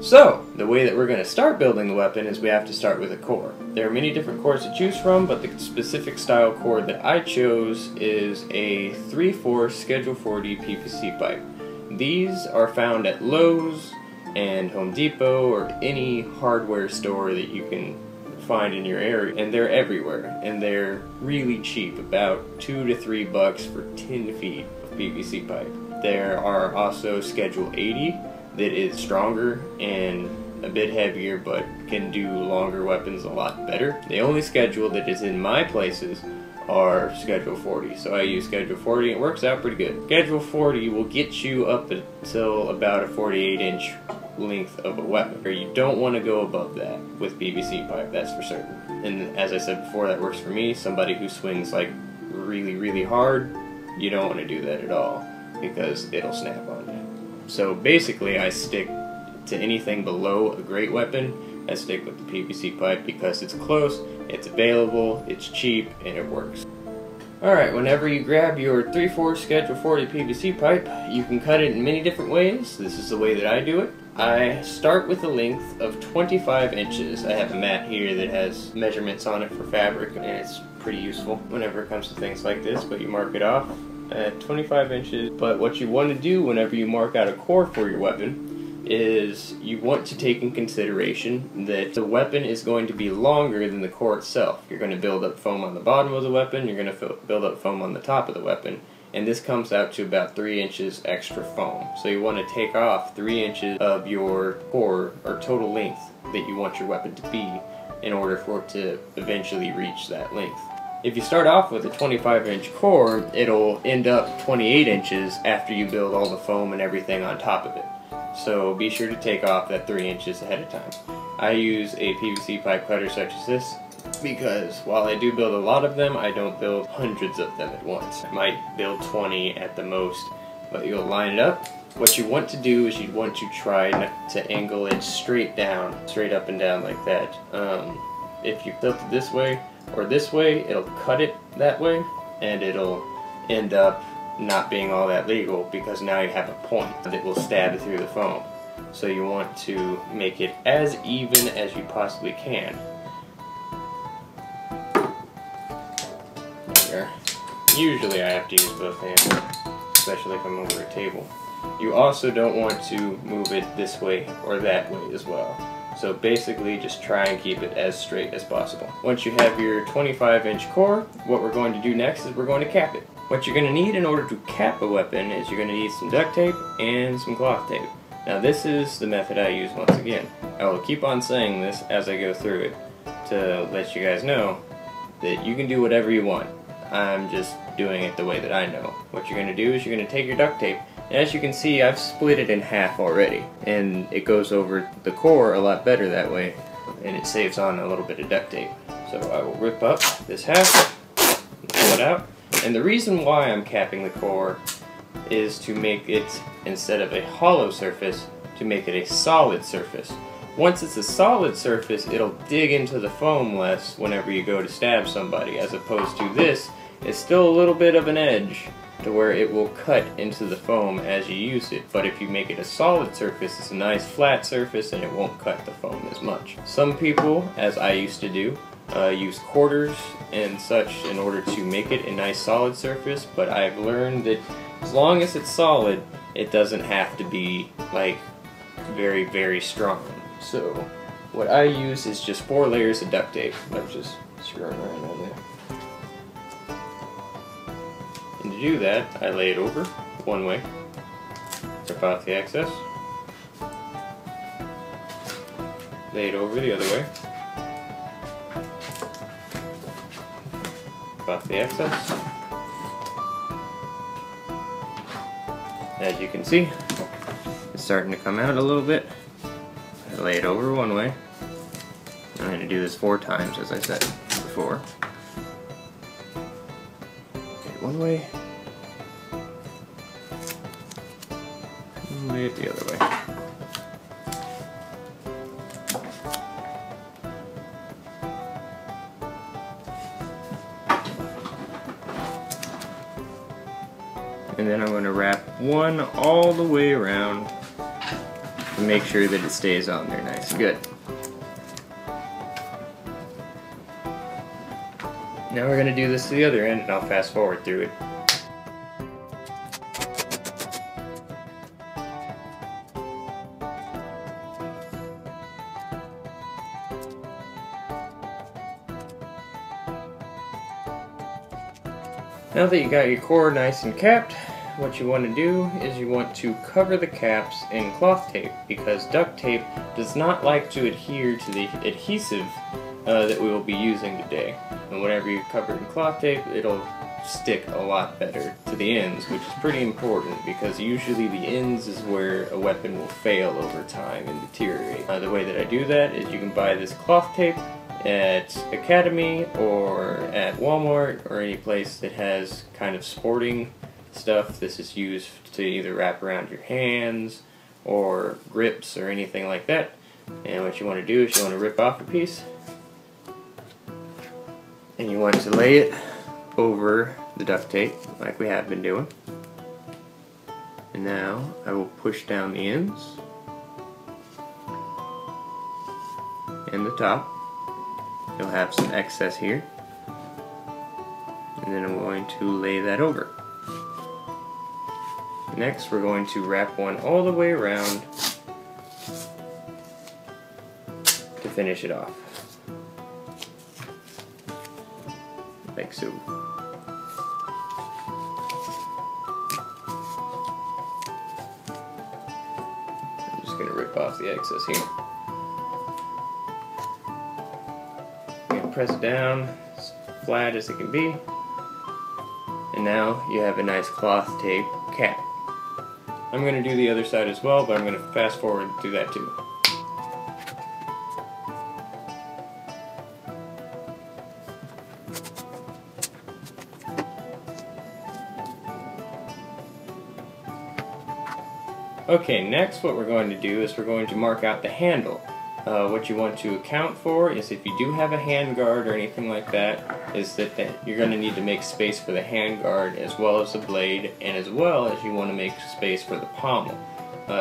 So, the way that we're going to start building the weapon is we have to start with a core. There are many different cores to choose from, but the specific style core that I chose is a 3/4 Schedule 40 PVC pipe. These are found at Lowe's and Home Depot or any hardware store that you can find in your area, and they're everywhere, and they're really cheap, about $2 to $3 for 10 feet of PVC pipe. There are also Schedule 80 that is stronger and a bit heavier but can do longer weapons a lot better. The only schedule that is in my places are Schedule 40, so I use Schedule 40 and it works out pretty good. Schedule 40 will get you up until about a 48-inch length of a weapon. You don't want to go above that with PVC pipe, that's for certain. And as I said before, that works for me. Somebody who swings like really hard, you don't want to do that at all because it'll snap on you. So basically I stick to anything below a great weapon. I stick with the PVC pipe because it's close, it's available, it's cheap, and it works. Alright, whenever you grab your 3/4 Schedule 40 PVC pipe, you can cut it in many different ways. This is the way that I do it. I start with a length of 25 inches. I have a mat here that has measurements on it for fabric, and it's pretty useful whenever it comes to things like this, but you mark it off at 25 inches. But what you want to do whenever you mark out a core for your weapon is you want to take in consideration that the weapon is going to be longer than the core itself. You're going to build up foam on the bottom of the weapon, you're going to build up foam on the top of the weapon, and this comes out to about 3 inches extra foam. So you want to take off 3 inches of your core, or total length, that you want your weapon to be in order for it to eventually reach that length. If you start off with a 25-inch core, it'll end up 28 inches after you build all the foam and everything on top of it. So be sure to take off that 3 inches ahead of time. I use a PVC pipe cutter such as this because while I do build a lot of them, I don't build hundreds of them at once. I might build 20 at the most, but you'll line it up. What you want to do is you want to try to angle it straight up and down like that. If you tilt it this way or this way, it'll cut it that way, and it'll end up not being all that legal because now you have a point that will stab through the foam. So you want to make it as even as you possibly can. There. Usually I have to use both hands, especially if I'm over a table. You also don't want to move it this way or that way as well. So basically just try and keep it as straight as possible. Once you have your 25-inch core, what we're going to do next is we're going to cap it. What you're going to need in order to cap a weapon is you're going to need some duct tape and some cloth tape. Now this is the method I use once again. I will keep on saying this as I go through it to let you guys know that you can do whatever you want. I'm just doing it the way that I know. What you're going to do is you're going to take your duct tape, and as you can see I've split it in half already, and it goes over the core a lot better that way, and it saves on a little bit of duct tape. So I will rip up this half, pull it out. And the reason why I'm capping the core is to make it, instead of a hollow surface, to make it a solid surface. Once it's a solid surface, it'll dig into the foam less whenever you go to stab somebody, as opposed to this, it's still a little bit of an edge to where it will cut into the foam as you use it. But if you make it a solid surface, it's a nice flat surface and it won't cut the foam as much. Some people, as I used to do, use quarters and such in order to make it a nice solid surface, but I've learned that as long as it's solid, it doesn't have to be like very strong. So what I use is just 4 layers of duct tape. I'm just screwing around on there. And to do that, I lay it over one way, rip out the excess, lay it over the other way, off the excess. As you can see, it's starting to come out a little bit. I lay it over one way. I'm going to do this 4 times, as I said before. Lay it one way, and lay it the other way. And then I'm going to wrap one all the way around and make sure that it stays on there nice and good. Now we're going to do this to the other end, and I'll fast forward through it. Now that you got your core nice and capped, what you want to do is you want to cover the caps in cloth tape, because duct tape does not like to adhere to the adhesive that we will be using today. And whenever you cover it in cloth tape, it'll stick a lot better to the ends, which is pretty important because usually the ends is where a weapon will fail over time and deteriorate. The way that I do that is you can buy this cloth tape at Academy or at Walmart or any place that has kind of sporting stuff. This is used to either wrap around your hands or grips or anything like that. And what you want to do is you want to rip off a piece and you want to lay it over the duct tape like we have been doing. And now I will push down the ends and the top. You'll have some excess here, and then I'm going to lay that over. Next we're going to wrap one all the way around to finish it off, like so. I'm just going to rip off the excess here. Press it down as flat as it can be, and now you have a nice cloth tape cap. I'm going to do the other side as well, but I'm going to fast forward through that too. Okay, next what we're going to do is we're going to mark out the handle. What you want to account for is if you do have a hand guard or anything like that, is that you're going to need to make space for the hand guard as well as the blade, and as well as you want to make space for the pommel.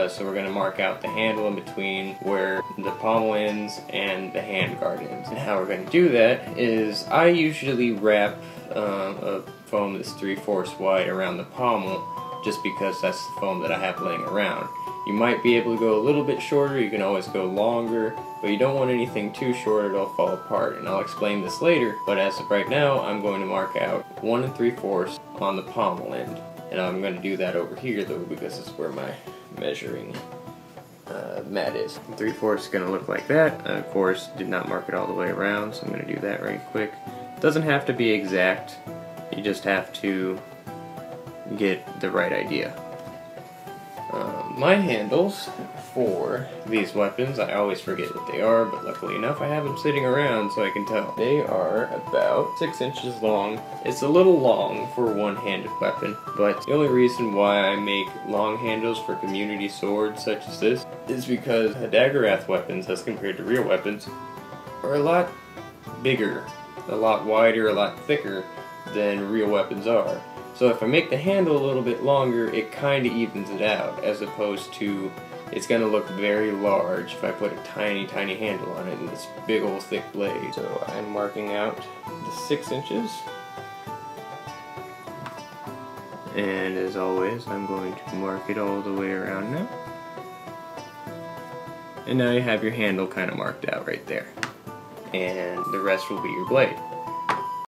So we're going to mark out the handle in between where the pommel ends and the hand guard ends. And how we're going to do that is I usually wrap a foam that's 3/4 wide around the pommel, just because that's the foam that I have laying around. You might be able to go a little bit shorter, you can always go longer, but you don't want anything too short or it'll fall apart, and I'll explain this later, but as of right now I'm going to mark out 1 3/4 on the pommel end. And I'm going to do that over here though, because it's where my measuring mat is. 3/4 is going to look like that. I, of course, did not mark it all the way around, so I'm going to do that right quick. It doesn't have to be exact, you just have to get the right idea. My handles for these weapons, I always forget what they are, but luckily enough I have them sitting around so I can tell. They are about 6 inches long. It's a little long for a one-handed weapon, but the only reason why I make long handles for community swords such as this is because Dagorath weapons, as compared to real weapons, are a lot bigger, a lot wider, a lot thicker than real weapons are. So if I make the handle a little bit longer, it kind of evens it out, as opposed to it's going to look very large if I put a tiny, tiny handle on it and this big old thick blade. So I'm marking out the 6 inches. And as always, I'm going to mark it all the way around now. And now you have your handle kind of marked out right there. And the rest will be your blade.